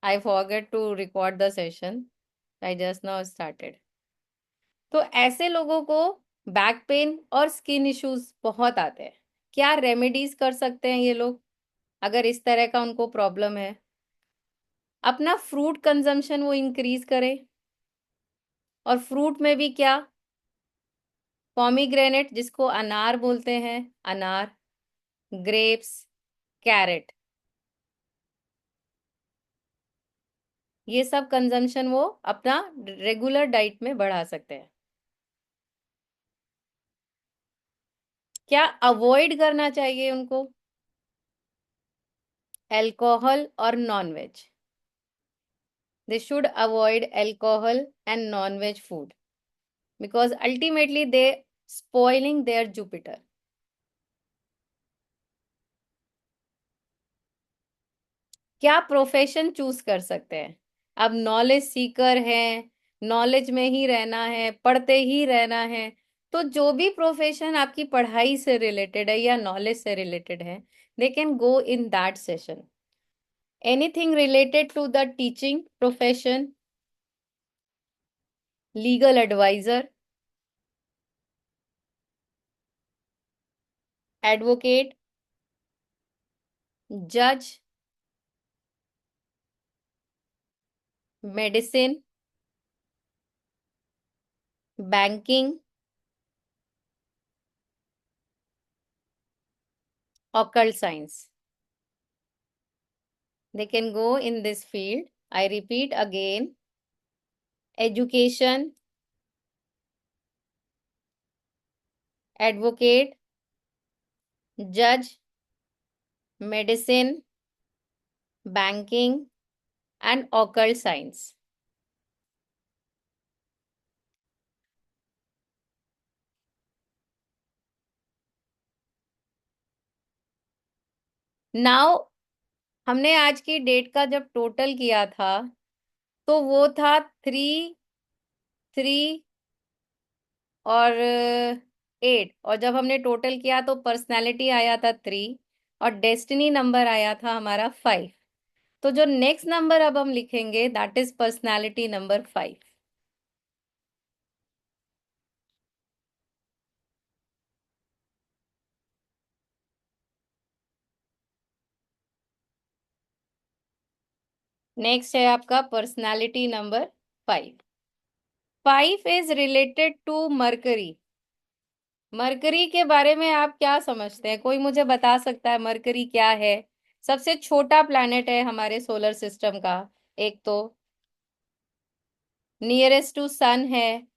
I forget to record the session. I just now started. तो ऐसे लोगों को बैक पेन और स्किन इश्यूज बहुत आते हैं। क्या रेमेडीज कर सकते हैं ये लोग अगर इस तरह का उनको प्रॉब्लम है? अपना फ्रूट कंजम्पशन वो इंक्रीज करें। और फ्रूट में भी क्या? पॉमीग्रेनेट जिसको अनार बोलते हैं, अनार, ग्रेप्स, कैरेट, ये सब कंजम्पशन वो अपना रेगुलर डाइट में बढ़ा सकते हैं। क्या अवॉइड करना चाहिए उनको? अल्कोहल और nonveg. They should avoid alcohol and non-veg food because ultimately they spoiling their Jupiter. क्या प्रोफेशन चूज कर सकते हैं? अब नॉलेज सीकर हैं, नॉलेज में ही रहना है, पढ़ते ही रहना है, तो जो भी प्रोफेशन आपकी पढ़ाई से रिलेटेड है या नॉलेज से रिलेटेड है, they can go in that session. Anything related to the teaching profession, legal adviser, advocate, जज, medicine, banking, occult science. They can go in this field. I repeat again, education, advocate, judge, medicine, banking, and occult science. Now, हमने आज की date का जब total किया था तो वो था 3, 3 और 8, और जब हमने टोटल किया तो पर्सनैलिटी आया था 3 और डेस्टिनी नंबर आया था हमारा 5. तो जो नेक्स्ट नंबर अब हम लिखेंगे that is personality number 5. Next है आपका personality number 5. 5 is related to Mercury. Mercury के बारे में आप क्या समझते हैं? कोई मुझे बता सकता है मरकरी क्या है? सबसे छोटा प्लैनेट है हमारे सोलर सिस्टम का. एक तो नियरेस्ट टू सन है.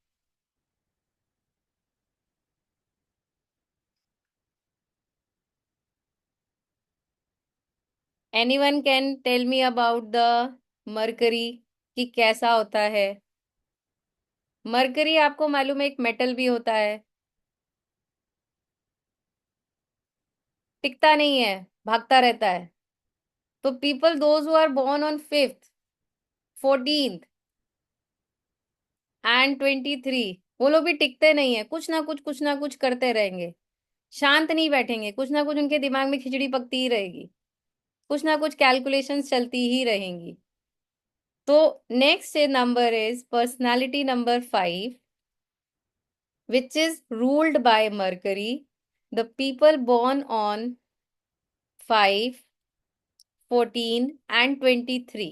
Anyone can tell me about the Mercury कि कैसा होता है? मरकरी आपको मालूम है एक मेटल भी होता है. टिकता नहीं है, भागता रहता है. तो people those who are born on 5th, 14th and 23, वो लोग भी टिकते नहीं है. कुछ ना कुछ करते रहेंगे. शांत नहीं बैठेंगे. कुछ ना कुछ उनके दिमाग में खिचड़ी पकती ही रहेगी. कुछ ना कुछ कैलकुलेशंस चलती ही रहेंगी. तो next number is personality number 5, which is ruled by Mercury. The people born on 5, 14 and 23.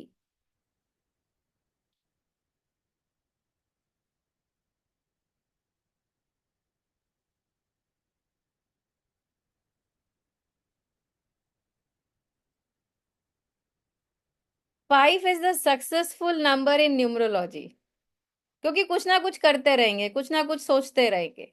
5 is the successful number in numerology. क्योंकि कुछ ना कुछ करते रहेंगे, कुछ ना कुछ सोचते रहेंगे.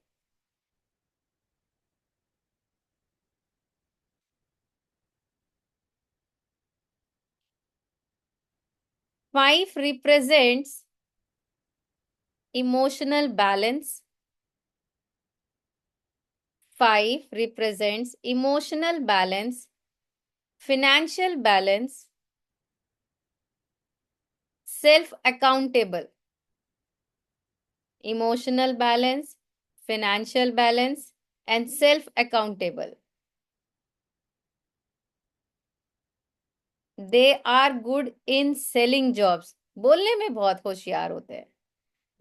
5 represents emotional balance. 5 represents emotional balance, financial balance, self accountable. Emotional balance, financial balance, and self accountable. They are good in selling jobs, बोलने में बहुत होशियार होते हैं,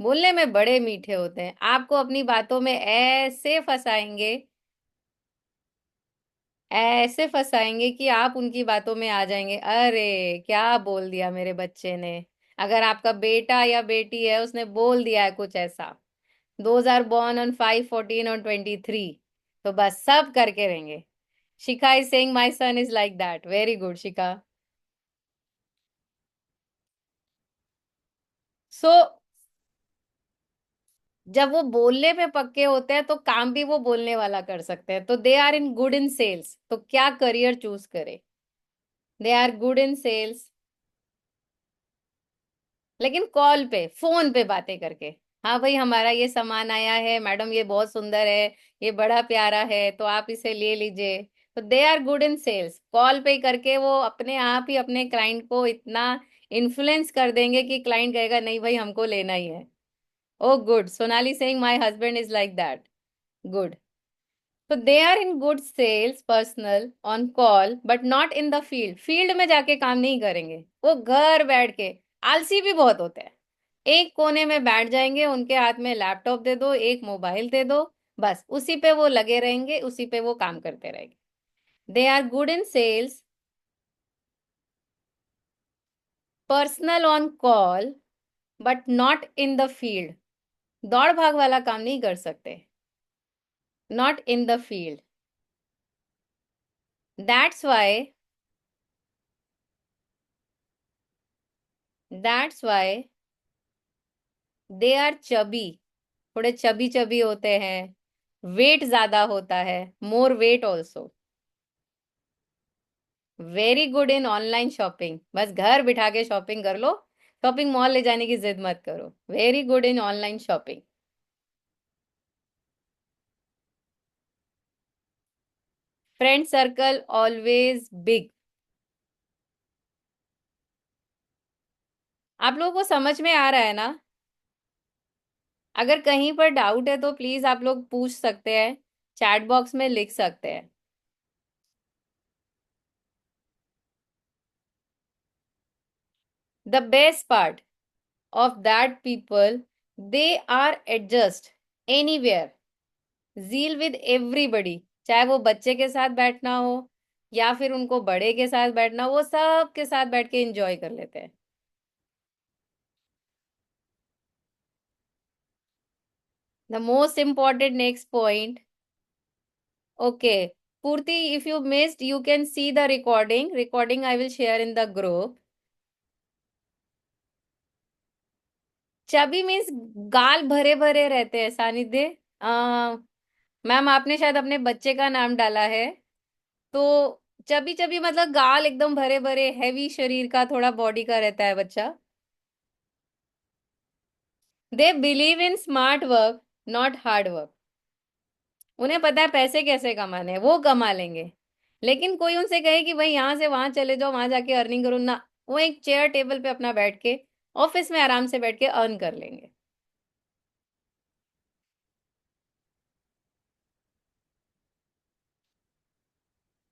बोलने में बड़े मीठे होते हैं, आपको अपनी बातों में ऐसे फंसाएंगे, ऐसे फंसाएंगे कि आप उनकी बातों में आ जाएंगे, अरे क्या बोल दिया मेरे बच्चे ने। अगर आपका बेटा या बेटी है, उसने बोल दिया है कुछ ऐसा, दोज आर born on 5/14 और 23, तो बस सब करके रहेंगे। Shikha is saying my son is like that, very good Shikha. So जब वो बोलने पे पक्के होते हैं तो काम भी वो बोलने वाला कर सकते हैं, तो they are in good in sales, तो क्या करियर चूज करे। They are good in sales, लेकिन कॉल पे, फोन पे बातें करके, हाँ भाई हमारा ये सामान आया है मैडम, ये बहुत सुंदर है, ये बड़ा प्यारा है, तो आप इसे ले लीजिए। तो they are good in sales, call पे करके वो अपने आप ही अपने क्लाइंट को इतना इन्फ्लुएंस कर देंगे कि क्लाइंट कहेगा नहीं भाई हमको लेना ही है। Oh good, Sonali saying my husband is like that, good. तो they are in good sales personal on call but not in the field, field में जाके काम नहीं करेंगे, वो घर बैठ के, आलसी भी बहुत होते हैं, एक कोने में बैठ जाएंगे, उनके हाथ में लैपटॉप दे दो, एक मोबाइल दे दो, बस उसी पे वो लगे रहेंगे, उसी पे वो काम करते रहेंगे। They are good in sales personal on call but not in the field, दौड़ भाग वाला काम नहीं कर सकते, not in the field. That's why, that's why they are chubby, थोड़े चबी चबी होते हैं, वेट ज्यादा होता है, more weight also. Very good in online shopping, बस घर बिठा के शॉपिंग कर लो, शॉपिंग मॉल ले जाने की जिद मत करो, very good in online shopping. Friend circle always big, आप लोगों को समझ में आ रहा है ना। अगर कहीं पर डाउट है तो प्लीज आप लोग पूछ सकते हैं, चैट बॉक्स में लिख सकते हैं। The best part of that people, they are adjust anywhere, zeal with everybody, चाहे वो बच्चे के साथ बैठना हो या फिर उनको बड़े के साथ बैठना हो, वो सब के साथ बैठ के एंजॉय कर लेते हैं। The most important next point, okay Purti, if you missed you can see the recording, recording I will share in the group. Chubby means गाल भरे भरे रहते हैं, सानिध्य, मैम आपने शायद अपने बच्चे का नाम डाला है, तो चबी चबी मतलब गाल एकदम भरे भरे, हैवी शरीर का, थोड़ा बॉडी का रहता है बच्चा। They believe in smart work not hard work, उन्हें पता है पैसे कैसे कमाने हैं, वो कमा लेंगे, लेकिन कोई उनसे कहे कि भाई यहां से वहां चले जाओ, वहां जाके अर्निंग करो ना, वो एक चेयर टेबल पे अपना बैठ के ऑफिस में आराम से बैठ के अर्न कर लेंगे।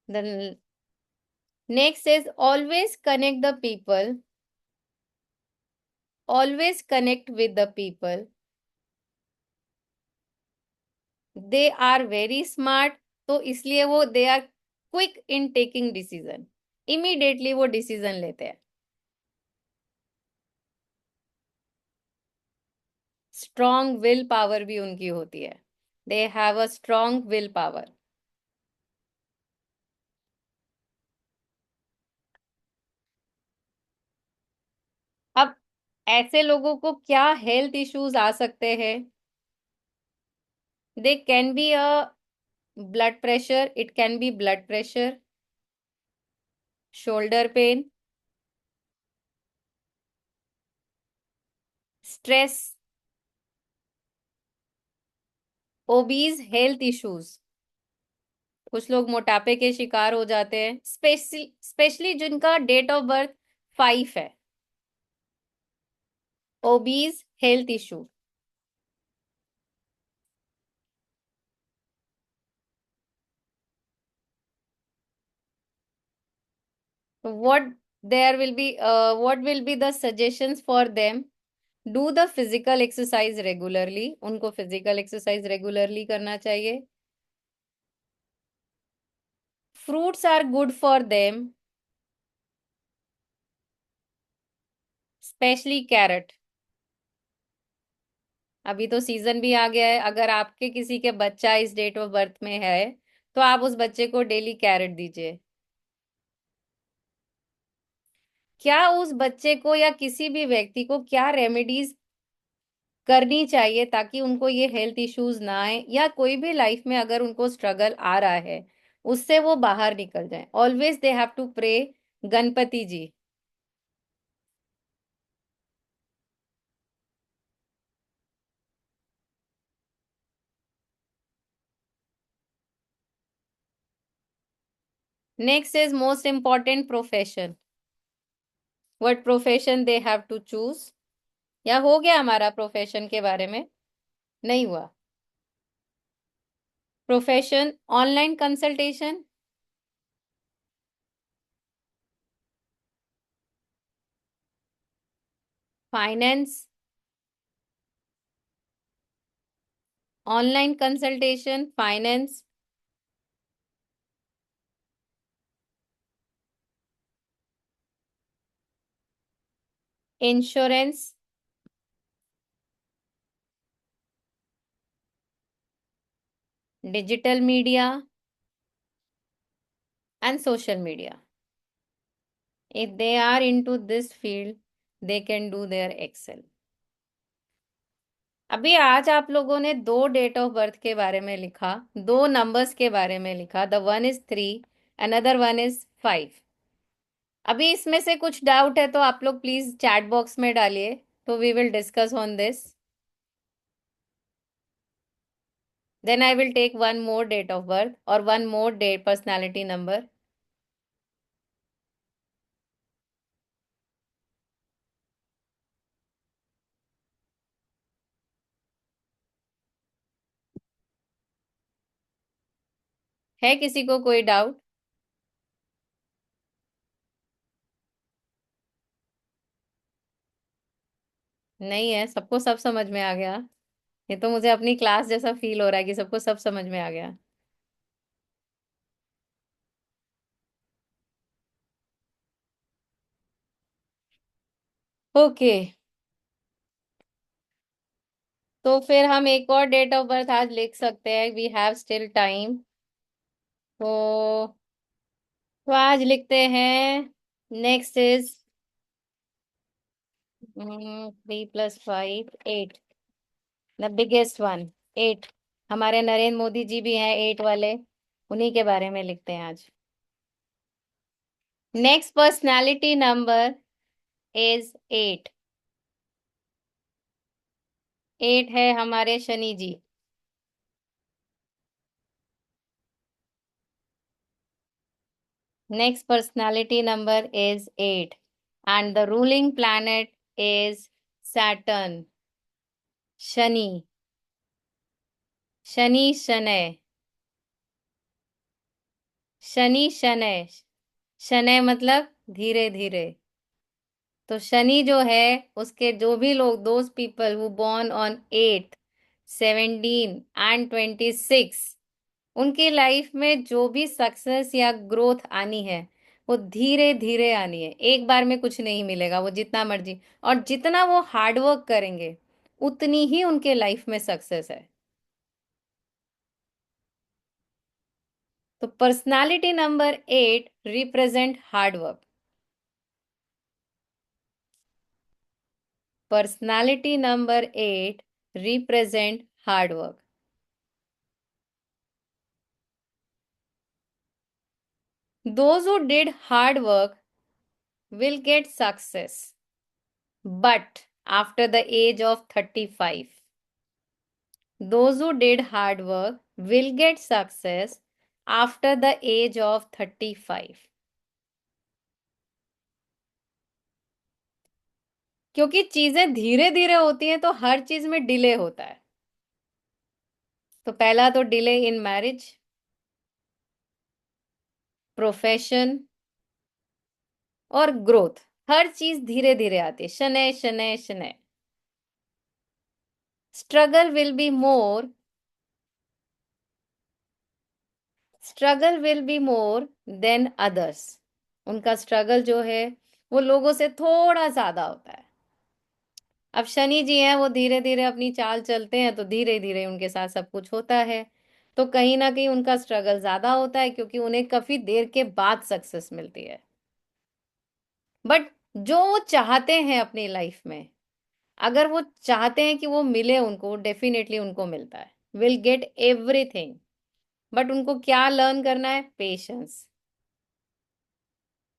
The next is always connect the people, always connect with the people, they are very smart, तो इसलिए वो they are quick in taking decision, immediately वो डिसीजन लेते हैं। स्ट्रॉन्ग विल पावर भी उनकी होती है, they have a strong will power. अब ऐसे लोगों को क्या हेल्थ इश्यूज आ सकते हैं, they can be a blood pressure, it can be blood pressure, shoulder pain, stress, obese health issues, कुछ लोग मोटापे के शिकार हो जाते हैं, स्पेशली जिनका डेट ऑफ बर्थ 5 है, obese health issue. What there will be what will be the suggestions for them? Do the physical exercise regularly, उनको physical exercise regularly करना चाहिए. Fruits are good for them, especially carrot. अभी तो season भी आ गया है, अगर आपके किसी के बच्चा इस डेट ऑफ बर्थ में है तो आप उस बच्चे को डेली कैरेट दीजिए. क्या उस बच्चे को या किसी भी व्यक्ति को क्या रेमेडीज करनी चाहिए ताकि उनको ये हेल्थ इश्यूज ना आए, या कोई भी लाइफ में अगर उनको स्ट्रगल आ रहा है उससे वो बाहर निकल जाए? Always they have to pray Ganpati ji. Next is most important profession. What profession they have to choose? या हो गया हमारा प्रोफेशन के बारे में? नहीं हुआ. Profession online consultation, finance, online consultation, finance, insurance, digital media and social media. If they are into this field, they can do their excel. अभी आज आप लोगों ने दो डेट ऑफ बर्थ के बारे में लिखा, दो नंबर्स के बारे में लिखा. The one is 3, another one is 5. अभी इसमें से कुछ डाउट है तो आप लोग प्लीज चैट बॉक्स में डालिए, तो we will discuss on this. Then I will take one more date of birth और one more day personality number. है किसी को कोई डाउट? नहीं है, सबको सब समझ में आ गया. ये तो मुझे अपनी क्लास जैसा फील हो रहा है कि सबको सब समझ में आ गया. ओके. तो फिर हम एक और डेट ऑफ बर्थ आज लिख सकते हैं, वी हैव स्टिल टाइम. तो आज लिखते हैं. Next is 3 + 5 8, the biggest one, 8. हमारे नरेंद्र मोदी जी भी हैं 8 वाले, उन्हीं के बारे में लिखते हैं आज. Next personality number is 8. 8 है हमारे शनि जी. Next personality number is 8 and the ruling planet is Saturn. Shani. Shani शनै. शनि शनै. शनै मतलब धीरे धीरे. तो शनि जो है, उसके जो भी लोग, those people who born on 8, 17 and 26, उनकी लाइफ में जो भी सक्सेस या ग्रोथ आनी है वो धीरे धीरे आनी है, एक बार में कुछ नहीं मिलेगा. वो जितना मर्जी और जितना वो हार्डवर्क करेंगे उतनी ही उनके लाइफ में सक्सेस है. तो personality number 8 represent hard work. Personality number 8 represent hard work. Those who did hard work will get success, but after the age of 35. Those who did hard work will get success after the age of 35. क्योंकि चीजें धीरे धीरे होती हैं तो हर चीज में delay होता है. तो पहला तो डिले इन मैरिज, प्रोफेशन, और ग्रोथ, हर चीज धीरे धीरे आती है, शनय शनय शनय। Struggle will be more, struggle will be more than others. उनका स्ट्रगल जो है वो लोगों से थोड़ा ज्यादा होता है। अब शनि जी हैं, वो धीरे धीरे अपनी चाल चलते हैं, तो धीरे धीरे उनके साथ सब कुछ होता है। तो कहीं ना कहीं उनका स्ट्रगल ज्यादा होता है, क्योंकि उन्हें काफी देर के बाद सक्सेस मिलती है। बट जो वो चाहते हैं अपनी लाइफ में, अगर वो चाहते हैं कि वो मिले उनको, डेफिनेटली उनको मिलता है, विल गेट एवरीथिंग। बट उनको क्या लर्न करना है? Patience.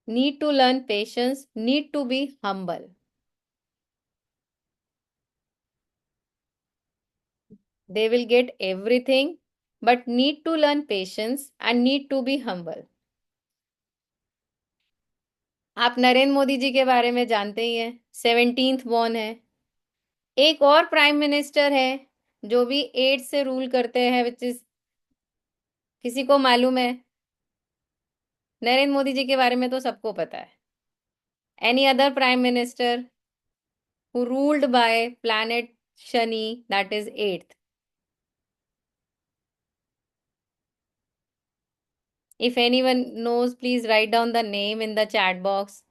Need to learn patience, need to be humble. They will get everything, but need to learn patience and need to be humble. आप नरेंद्र मोदी जी के बारे में जानते ही हैं, 17th बॉर्न है। एक और प्राइम मिनिस्टर है जो भी 8 से रूल करते हैं, विच इज, किसी को मालूम है? नरेंद्र मोदी जी के बारे में तो सबको पता है। Any other prime minister who ruled by planet Shani, that is 8th? If anyone knows, please write down the name in the chat box.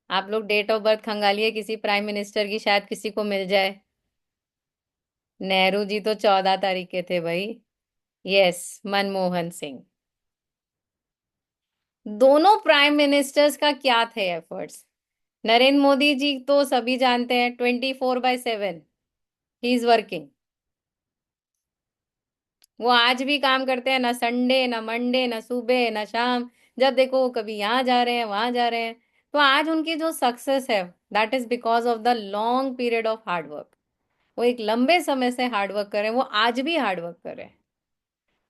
आप लोग डेट ऑफ बर्थ खंगालिए किसी प्राइम मिनिस्टर की, शायद किसी को मिल जाए। नेहरू जी तो 14 तारीख के थे भाई। यस, मनमोहन सिंह। दोनों प्राइम मिनिस्टर्स का क्या थे एफर्ट्स? नरेंद्र मोदी जी तो सभी जानते हैं, 24/7 ही इज वर्किंग। वो आज भी काम करते हैं, ना संडे ना मंडे ना सुबह ना शाम। जब देखो वो कभी यहाँ जा रहे हैं, वहां जा रहे हैं। तो आज उनकी जो सक्सेस है, that is because of the long period of hard work. वो एक लंबे समय से हार्डवर्क करें, वो आज भी हार्डवर्क करें,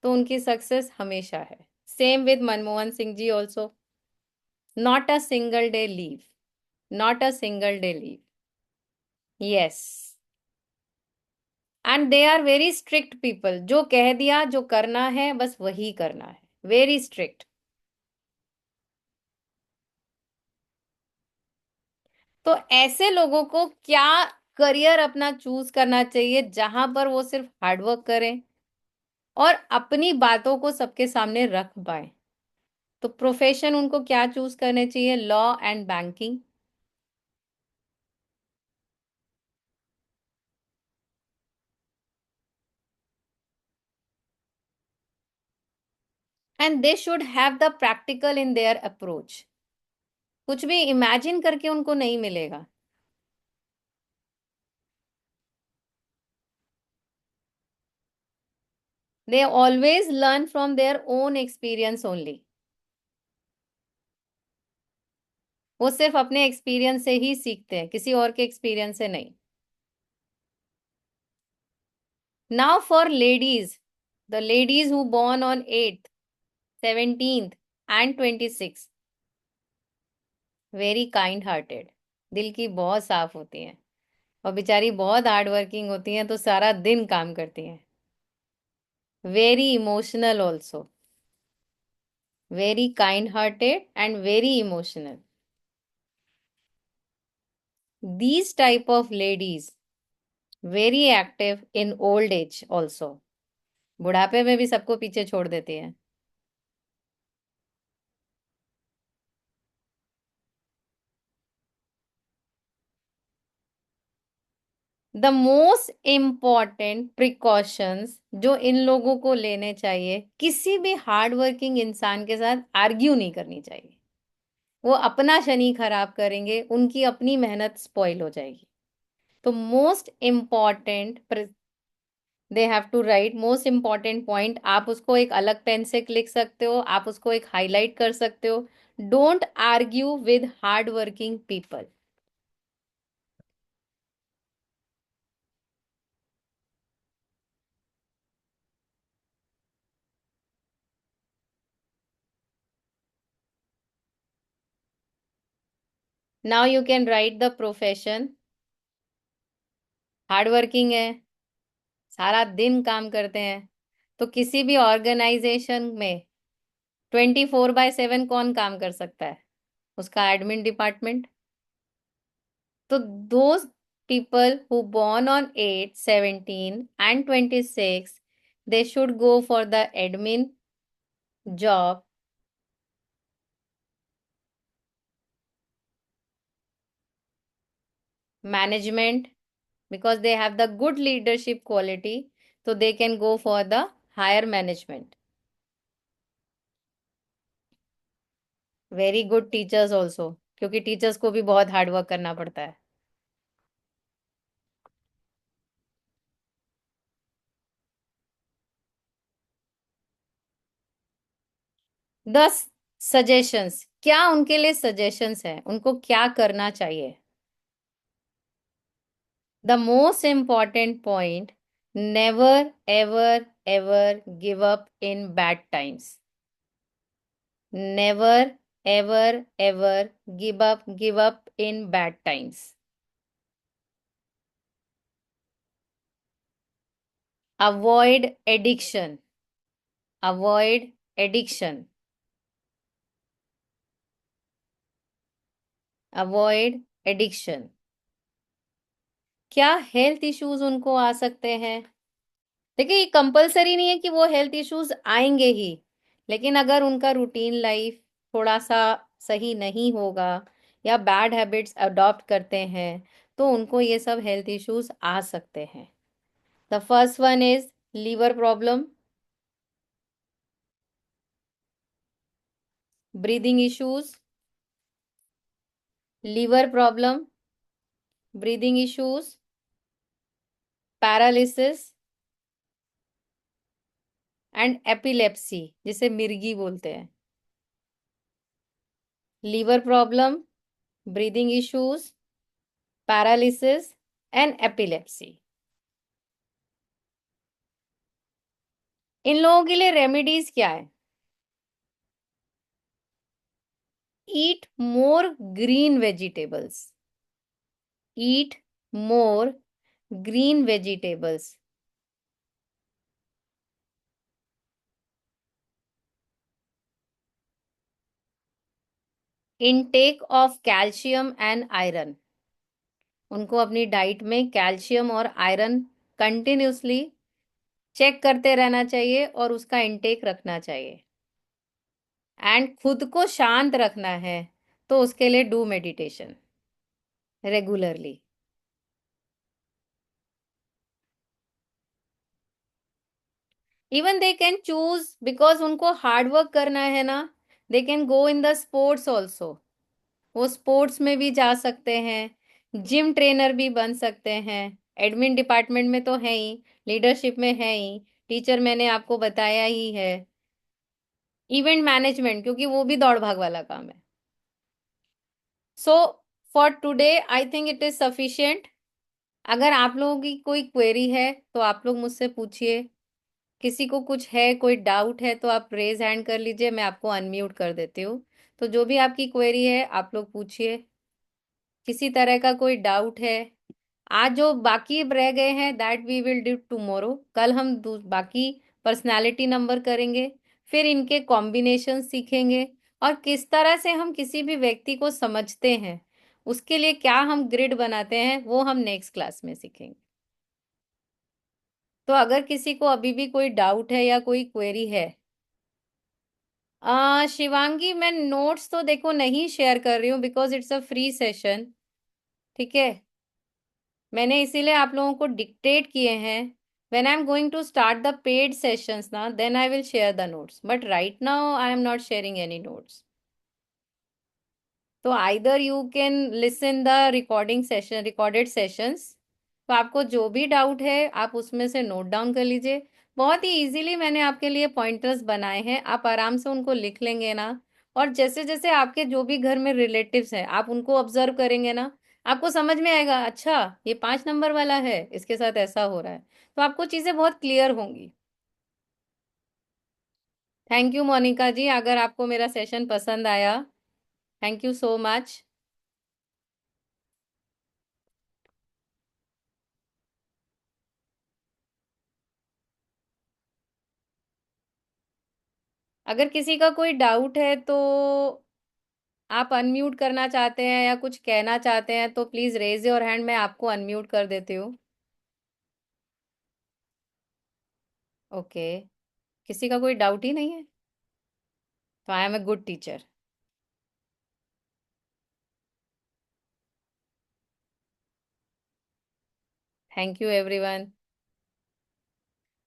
तो उनकी सक्सेस हमेशा है। Same with Manmohan Singh ji also. Not a single day leave, not a single day leave. Yes, and they are very strict people. जो कह दिया, जो करना है बस वही करना है, वेरी स्ट्रिक्ट। तो ऐसे लोगों को क्या करियर अपना चूज करना चाहिए, जहां पर वो सिर्फ हार्डवर्क करें और अपनी बातों को सबके सामने रख पाए? तो प्रोफेशन उनको क्या चूज करने चाहिए? Law and banking. And they should have the practical in their approach. कुछ भी इमेजिन करके उनको नहीं मिलेगा। They always learn from their own experience only. वो सिर्फ अपने एक्सपीरियंस से ही सीखते हैं, किसी और के एक्सपीरियंस से नहीं। Now for ladies, the ladies who born on 8th, 17th and 26, very kind hearted, दिल की बहुत साफ होती हैं, और बेचारी बहुत हार्ड वर्किंग होती हैं, तो सारा दिन काम करती हैं। Very emotional also, very kind hearted and very emotional. These type of ladies very active in old age also. बुढ़ापे में भी सबको पीछे छोड़ देती हैं। द मोस्ट इम्पॉर्टेंट प्रिकॉशंस जो इन लोगों को लेने चाहिए, किसी भी हार्ड वर्किंग इंसान के साथ आर्ग्यू नहीं करनी चाहिए। वो अपना शनि खराब करेंगे, उनकी अपनी मेहनत स्पॉइल हो जाएगी। तो most important, they have to write most important point. आप उसको एक अलग पेन से लिख सकते हो, आप उसको एक हाईलाइट कर सकते हो। Don't argue with hard working people. Now you can write the profession. Hard working है, सारा दिन काम करते हैं, तो किसी भी ऑर्गेनाइजेशन में 24/7 कौन काम कर सकता है? उसका एडमिन डिपार्टमेंट। तो those people who born on 8, 17 and 26, they should go for the admin job, management, because they have the good leadership quality, so they can go for the higher management. Very good teachers also, क्योंकि teachers को भी बहुत hard work करना पड़ता है। 10 suggestions, क्या उनके लिए सजेशंस है, उनको क्या करना चाहिए? The most important point, never ever ever give up in bad times. Never ever ever give up in bad times. Avoid addiction, avoid addiction, avoid addiction. क्या हेल्थ इश्यूज उनको आ सकते हैं? देखिए, ये कंपलसरी नहीं है कि वो हेल्थ इश्यूज आएंगे ही, लेकिन अगर उनका रूटीन लाइफ थोड़ा सा सही नहीं होगा या बैड हैबिट्स अडॉप्ट करते हैं, तो उनको ये सब हेल्थ इश्यूज आ सकते हैं। The first one is liver problem, breathing issues, liver problem, breathing issues, paralysis and epilepsy, जिसे मिर्गी बोलते हैं। Liver problem, breathing issues, paralysis and epilepsy. इन लोगों के लिए रेमेडीज क्या है? Eat more green vegetables, eat more green vegetables. Intake of calcium and iron, उनको अपनी डाइट में कैल्शियम और आयरन कंटिन्यूसली चेक करते रहना चाहिए और उसका इनटेक रखना चाहिए। एंड खुद को शांत रखना है, तो उसके लिए do meditation regularly. Even they can choose, because उनको हार्ड वर्क करना है ना, दे can go in the sports also. वो स्पोर्ट्स में भी जा सकते हैं, जिम ट्रेनर भी बन सकते हैं, एडमिन डिपार्टमेंट में तो है ही, लीडरशिप में है ही, टीचर मैंने आपको बताया ही है, इवेंट मैनेजमेंट, क्योंकि वो भी दौड़ भाग वाला काम है। So for today I think it is sufficient. अगर आप लोगों की कोई क्वेरी है तो आप लोग मुझसे पूछिए। किसी को कुछ है, कोई डाउट है, तो आप रेज हैंड कर लीजिए, मैं आपको अनम्यूट कर देती हूँ। तो जो भी आपकी क्वेरी है आप लोग पूछिए। किसी तरह का कोई डाउट है? आज जो बाकी रह गए हैं that we will do tomorrow. कल हम बाकी पर्सनालिटी नंबर करेंगे, फिर इनके कॉम्बिनेशन सीखेंगे, और किस तरह से हम किसी भी व्यक्ति को समझते हैं, उसके लिए क्या हम ग्रिड बनाते हैं, वो हम नेक्स्ट क्लास में सीखेंगे। तो अगर किसी को अभी भी कोई डाउट है या कोई क्वेरी है। शिवांगी, मैं नोट्स तो देखो नहीं शेयर कर रही हूँ, because it's a free session. ठीक है, मैंने इसीलिए आप लोगों को डिक्टेट किए हैं। When I am going to start the paid sessions ना, then I will share the notes, but right now I am not sharing any notes. तो either you can listen the recording session, recorded sessions. तो आपको जो भी doubt है आप उसमें से नोट डाउन कर लीजिए। बहुत ही इजीली मैंने आपके लिए पॉइंटर्स बनाए हैं, आप आराम से उनको लिख लेंगे ना। और जैसे जैसे आपके जो भी घर में रिलेटिव्स हैं आप उनको ऑब्जर्व करेंगे ना, आपको समझ में आएगा, अच्छा ये 5 नंबर वाला है, इसके साथ ऐसा हो रहा है। तो आपको चीजें बहुत क्लियर होंगी। थैंक यू मोनिका जी, अगर आपको मेरा सेशन पसंद आया, थैंक यू सो मच। अगर किसी का कोई डाउट है तो आप अनम्यूट करना चाहते हैं या कुछ कहना चाहते हैं तो प्लीज रेज योर हैंड, मैं आपको अनम्यूट कर देती हूँ। ओके, किसी का कोई डाउट ही नहीं है, तो I am a good teacher. Thank you everyone.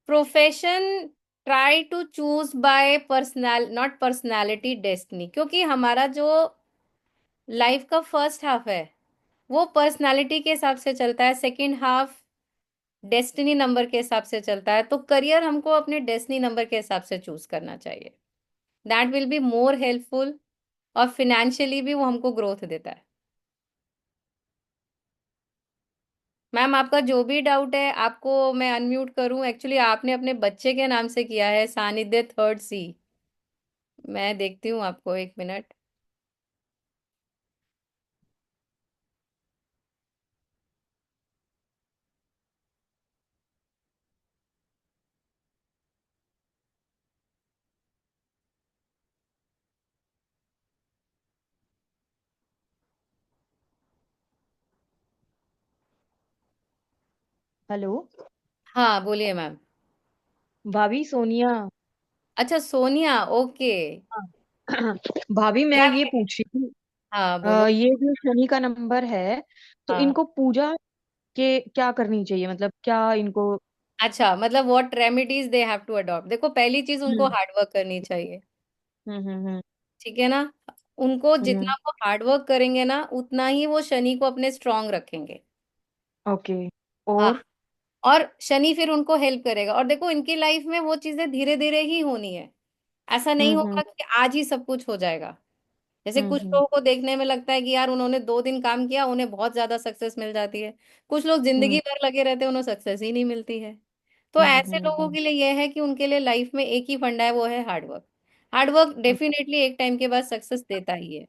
Profession, try to choose by personal not personality destiny, क्योंकि हमारा जो लाइफ का फर्स्ट हाफ है वो पर्सनालिटी के हिसाब से चलता है, सेकंड हाफ डेस्टिनी नंबर के हिसाब से चलता है। तो करियर हमको अपने डेस्टिनी नंबर के हिसाब से चूज करना चाहिए। That will be more helpful, और फिनेंशियली भी वो हमको ग्रोथ देता है। मैम आपका जो भी डाउट है, आपको मैं अनम्यूट करूं? एक्चुअली आपने अपने बच्चे के नाम से किया है, सानिध्य थर्ड सी। मैं देखती हूँ आपको, एक मिनट। हेलो। हाँ बोलिए मैम। भाभी सोनिया। अच्छा सोनिया, ओके। हाँ। भाभी मैं क्या ये कह- पूछ रही थी। हाँ बोलो। ये जो शनि का नंबर है, तो हाँ, इनको पूजा के क्या करनी चाहिए, मतलब क्या इनको। अच्छा मतलब what remedies they have to adopt. देखो पहली चीज, उनको हम्म हार्ड वर्क करनी चाहिए। हम्म। ठीक है ना? उनको हम्म। जितना वो हार्ड वर्क करेंगे ना, उतना ही वो शनि को अपने स्ट्रांग रखेंगे। ओके। हाँ, और। और शनि फिर उनको हेल्प करेगा। और देखो इनकी लाइफ में वो चीजें धीरे धीरे ही होनी है। ऐसा नहीं हम्म। होगा कि आज ही सब कुछ हो जाएगा। जैसे कुछ हम्म। लोगों को देखने में लगता है कि यार उन्होंने 2 दिन काम किया, उन्हें बहुत ज्यादा सक्सेस मिल जाती है। कुछ लोग जिंदगी हम्म भर लगे रहते हैं, उन्हें सक्सेस ही नहीं मिलती है। तो ऐसे लोगों हम्म। के लिए यह है कि उनके लिए लाइफ में एक ही फंडा है, वो है हार्डवर्क। हार्डवर्क डेफिनेटली एक टाइम के बाद सक्सेस देता ही है।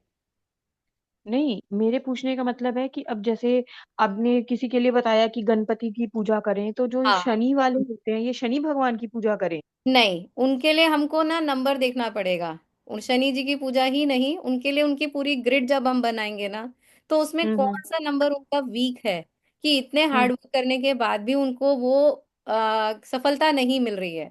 नहीं, मेरे पूछने का मतलब है कि अब जैसे आपने किसी के लिए बताया कि गणपति की पूजा करें, तो जो हाँ, शनि वाले होते हैं, ये शनि भगवान की पूजा करें। नहीं उनके लिए हमको ना नंबर देखना पड़ेगा। उन शनि जी की पूजा ही नहीं, उनके लिए उनकी पूरी ग्रिड जब हम बनाएंगे ना, तो उसमें कौन हम्म। सा नंबर उनका वीक है, कि इतने हम्म हार्ड वर्क करने के बाद भी उनको वो सफलता नहीं मिल रही है।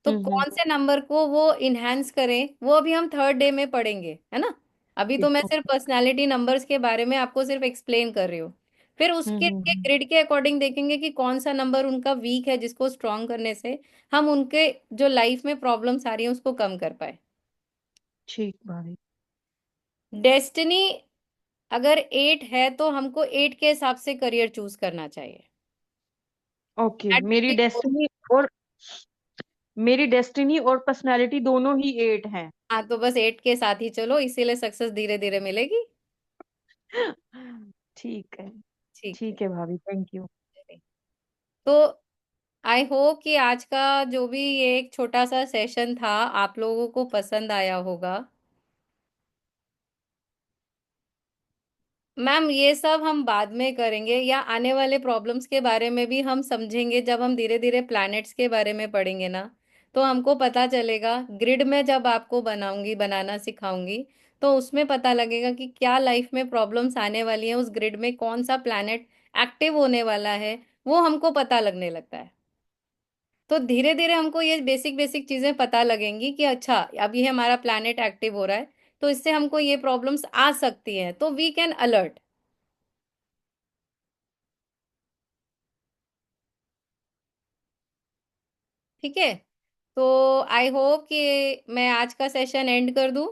तो हम्म। कौन से नंबर को वो इनहेंस करें, वो अभी हम थर्ड डे में पढ़ेंगे, है ना? अभी तो मैं सिर्फ ओके। पर्सनालिटी नंबर्स के बारे में आपको सिर्फ एक्सप्लेन कर रही हूँ। फिर उसके के हम्म। ग्रिड के अकॉर्डिंग देखेंगे कि कौन सा नंबर उनका वीक है, जिसको स्ट्रॉन्ग करने से हम उनके जो लाइफ में प्रॉब्लम्स आ रही हैं उसको कम कर पाए। ठीक भाभी। डेस्टिनी अगर 8 है तो हमको 8 के हिसाब से करियर चूज करना चाहिए। Okay. That will be good। मेरी डेस्टिनी और पर्सनालिटी दोनों ही 8 हैं। हाँ, तो बस 8 के साथ ही चलो, इसीलिए सक्सेस धीरे धीरे मिलेगी। ठीक है। ठीक है। ठीक है भाभी, थैंक यू। तो आई होप कि आज का जो भी ये एक छोटा सा सेशन था, आप लोगों को पसंद आया होगा। मैम ये सब हम बाद में करेंगे, या आने वाले प्रॉब्लम्स के बारे में भी हम समझेंगे जब हम धीरे धीरे प्लैनेट्स के बारे में पढ़ेंगे ना। तो हमको पता चलेगा, ग्रिड में जब आपको बनाऊंगी, बनाना सिखाऊंगी, तो उसमें पता लगेगा कि क्या लाइफ में प्रॉब्लम्स आने वाली हैं, उस ग्रिड में कौन सा प्लैनेट एक्टिव होने वाला है, वो हमको पता लगने लगता है। तो धीरे धीरे हमको ये बेसिक बेसिक चीजें पता लगेंगी कि अच्छा अब ये हमारा प्लैनेट एक्टिव हो रहा है, तो इससे हमको ये प्रॉब्लम्स आ सकती हैं, तो वी कैन अलर्ट। ठीक है। तो आई होप कि मैं आज का सेशन एंड कर दूं।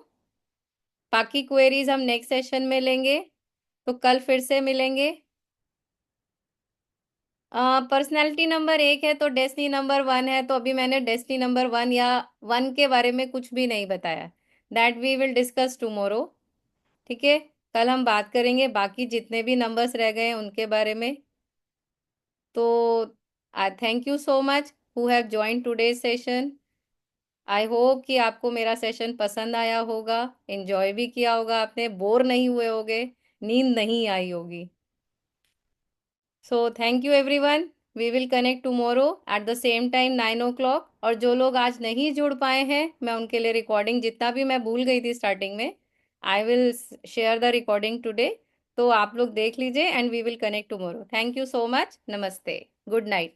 बाकी क्वेरीज हम नेक्स्ट सेशन में लेंगे। तो कल फिर से मिलेंगे। पर्सनैलिटी नंबर 1 है तो डेस्टिनी नंबर 1 है, तो अभी मैंने डेस्टिनी नंबर 1 या 1 के बारे में कुछ भी नहीं बताया। That we will discuss tomorrow. ठीक है। कल हम बात करेंगे बाकी जितने भी नंबर्स रह गए हैं उनके बारे में। तो आई thank you so much who have join today's session. I hope कि आपको मेरा सेशन पसंद आया होगा, एंजॉय भी किया होगा आपने, बोर नहीं हुए होगे, नींद नहीं आई होगी। So thank you everyone. We will connect tomorrow at the same time 9 o'clock। और जो लोग आज नहीं जुड़ पाए हैं, मैं उनके लिए रिकॉर्डिंग, जितना भी मैं भूल गई थी स्टार्टिंग में, I will share the recording today. तो आप लोग देख लीजिए and we will connect tomorrow. Thank you so much. Namaste. Good night.